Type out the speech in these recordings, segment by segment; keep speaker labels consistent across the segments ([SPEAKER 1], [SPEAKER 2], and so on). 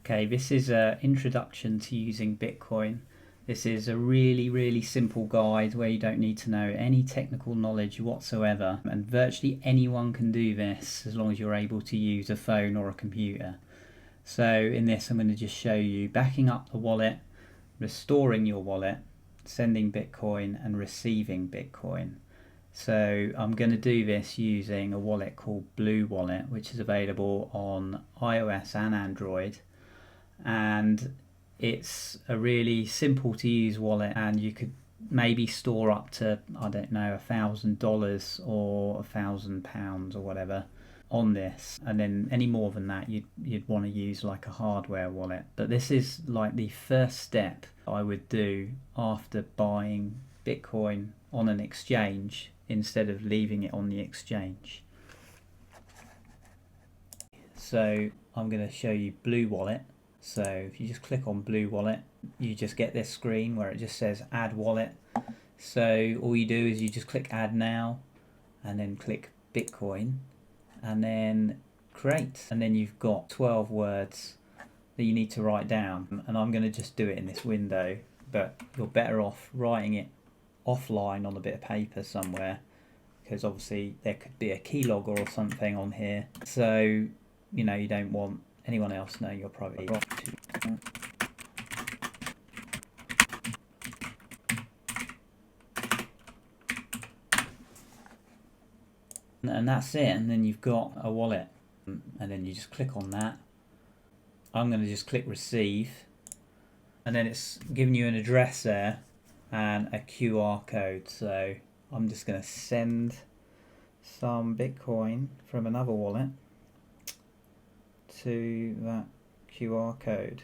[SPEAKER 1] Okay, this is an introduction to using Bitcoin. This is a really simple guide where you don't need to know any technical knowledge whatsoever, and virtually anyone can do this as long as you're able to use a phone or a computer. So in this I'm going to just show you backing up the wallet, restoring your wallet, sending Bitcoin and receiving Bitcoin. So I'm going to do this using a wallet called Blue Wallet, which is available on iOS and Android, and it's a really simple to use wallet, and you could maybe store up to, I don't know, $1,000 or £1,000 or whatever on this, and then any more than that you'd want to use like a hardware wallet. But this is like the first step I would do after buying Bitcoin on an exchange instead of leaving it on the exchange. So I'm going to show you Blue Wallet. So if you just click on Blue Wallet, you just get this screen where it just says add wallet. So all you do is you just click add now and then click Bitcoin and then create, and then you've got 12 words that you need to write down, and I'm going to just do it in this window, but you're better off writing it offline on a bit of paper somewhere, because obviously there could be a keylogger or something on here, so you know you don't want anyone else knowing your private key. And that's it, and then you've got a wallet, and then you just click on that. I'm going to just click receive, and then it's giving you an address there and a QR code. So I'm just going to send some Bitcoin from another wallet to that QR code.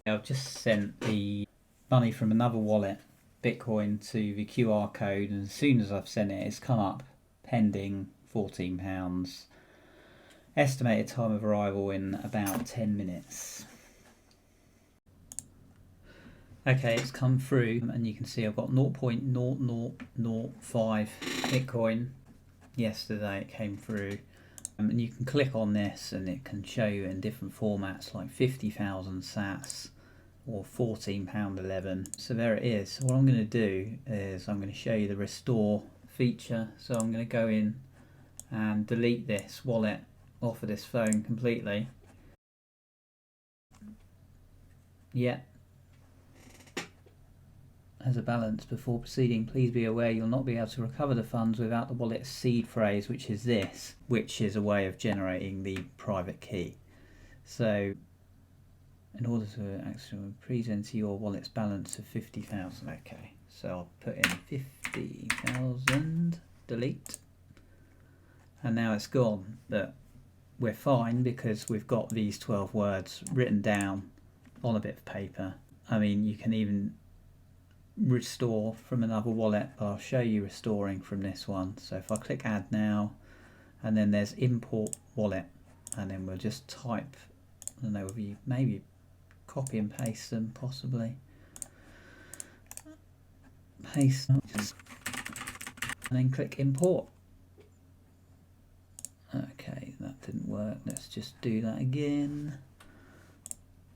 [SPEAKER 1] I've just sent the money from another wallet, Bitcoin, to the QR code, and as soon as I've sent it, it's come up pending £14. Estimated time of arrival in about 10 minutes. Okay, it's come through, and you can see I've got 0.0005 Bitcoin. Yesterday it came through, and you can click on this and it can show you in different formats like 50,000 sats or £14.11. So there it is. What I'm going to do is I'm going to show you the restore feature. So I'm going to go in and delete this wallet off of this phone completely. Yeah. As a balance before proceeding, please be aware you'll not be able to recover the funds without the wallet's seed phrase, which is this, which is a way of generating the private key. So in order to actually present your wallet's balance of 50,000, okay, so I'll put in 50,000, delete, and now it's gone, but we're fine because we've got these 12 words written down on a bit of paper. I mean, you can even restore from another wallet, but I'll show you restoring from this one. So if I click add now, and then there's import wallet, and then we'll just type, I don't know, maybe copy and paste them, possibly paste them, and then click import. Okay, that didn't work. Let's just do that again.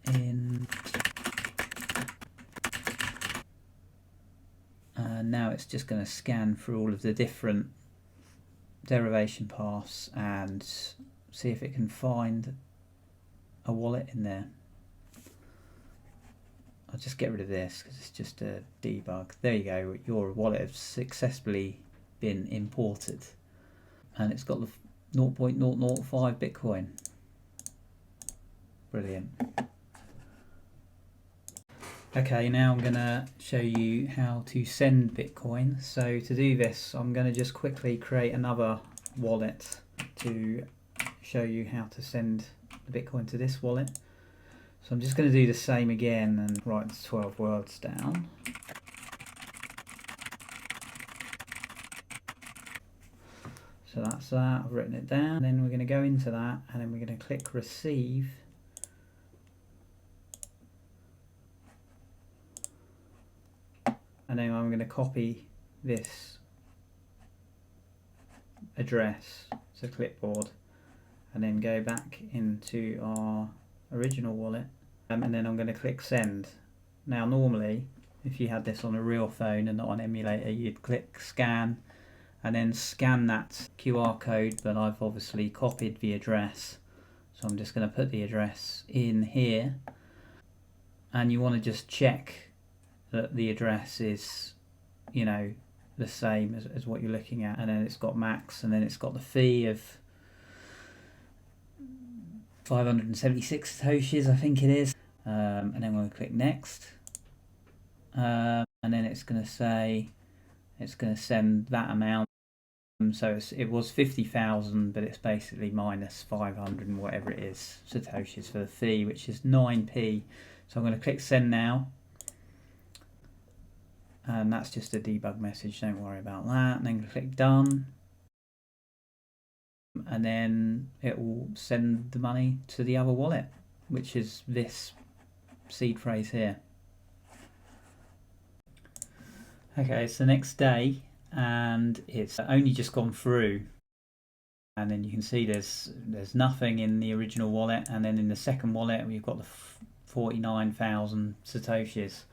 [SPEAKER 1] And now it's just going to scan through all of the different derivation paths and see if it can find a wallet in there. I'll just get rid of this because it's just a debug. There you go, your wallet has successfully been imported, and it's got the 0.005 Bitcoin. Brilliant. Okay, now I'm going to show you how to send Bitcoin. So to do this, I'm going to just quickly create another wallet to show you how to send the Bitcoin to this wallet. So I'm just going to do the same again and write the 12 words down. So that's that, I've written it down. Then we're going to go into that, and then we're going to click receive. And then I'm going to copy this address to clipboard, and then go back into our original wallet, and then I'm going to click send. Now normally if you had this on a real phone and not on emulator, you'd click scan and then scan that QR code, but I've obviously copied the address, so I'm just going to put the address in here, and you want to just check that the address is, you know, the same as what you're looking at, and then it's got max, and then it's got the fee of 576 Satoshis, I think it is, and then we'll click next, and then it's going to say it's going to send that amount. So it was 50,000, but it's basically minus 500 and whatever it is Satoshis for the fee, which is 9p. So I'm going to click send now, and that's just a debug message, don't worry about that. And then click done, and then it will send the money to the other wallet, which is this seed phrase here. Okay, it's the next day and it's only just gone through, and then you can see there's nothing in the original wallet, and then in the second wallet we've got the 49,000 Satoshis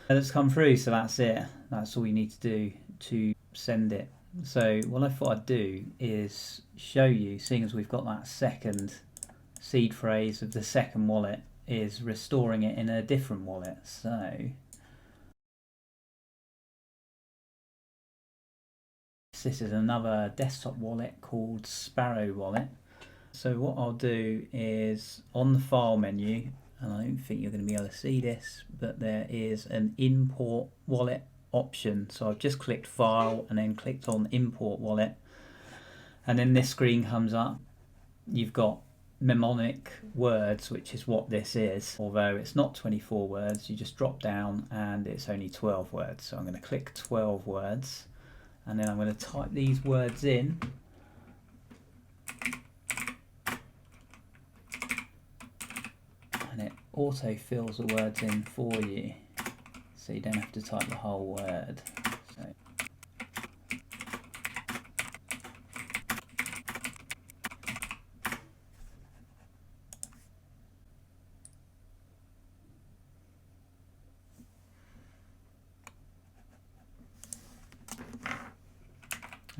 [SPEAKER 1] that's come through. So that's it, that's all you need to do to send it. So what I thought I'd do is show you, seeing as we've got that second seed phrase of the second wallet, is restoring it in a different wallet. So this is another desktop wallet called Sparrow Wallet. So what I'll do is, on the file menu, and I don't think you're going to be able to see this, but there is an import wallet option. So I've just clicked file and then clicked on import wallet, and then this screen comes up. You've got mnemonic words, which is what this is, although it's not 24 words. You just drop down and it's only 12 words. So I'm going to click 12 words, and then I'm going to type these words in, and it auto fills the words in for you, so you don't have to type the whole word. So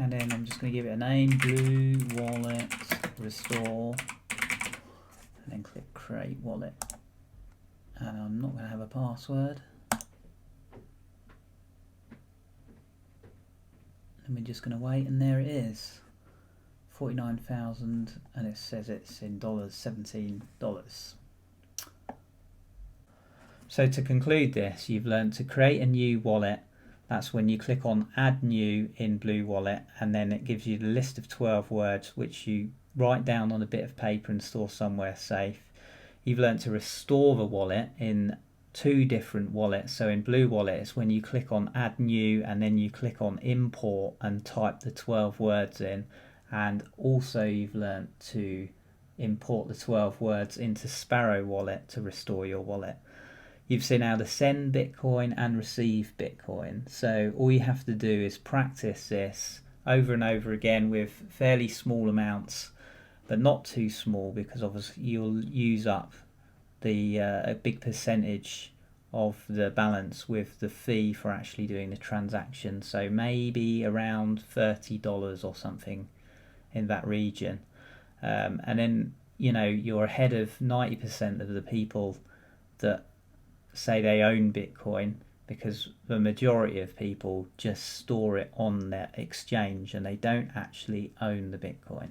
[SPEAKER 1] and then I'm just going to give it a name, Blue Wallet Restore, and then click Create Wallet. And I'm not going to have a password. And we're just going to wait, and there it is, 49,000, and it says it's in dollars, $17. So to conclude this, you've learned to create a new wallet. That's when you click on Add New in Blue Wallet, and then it gives you the list of 12 words which you write down on a bit of paper and store somewhere safe. You've learned to restore the wallet in 2 different wallets. So in Blue Wallet, it's when you click on Add New and then you click on Import and type the 12 words in. And also you've learned to import the 12 words into Sparrow Wallet to restore your wallet. You've seen how to send Bitcoin and receive Bitcoin. So all you have to do is practice this over and over again with fairly small amounts, but not too small, because obviously you'll use up a big percentage of the balance with the fee for actually doing the transaction. So maybe around $30 or something in that region. And then, you know, you're ahead of 90% of the people that say they own Bitcoin, because the majority of people just store it on their exchange and they don't actually own the Bitcoin.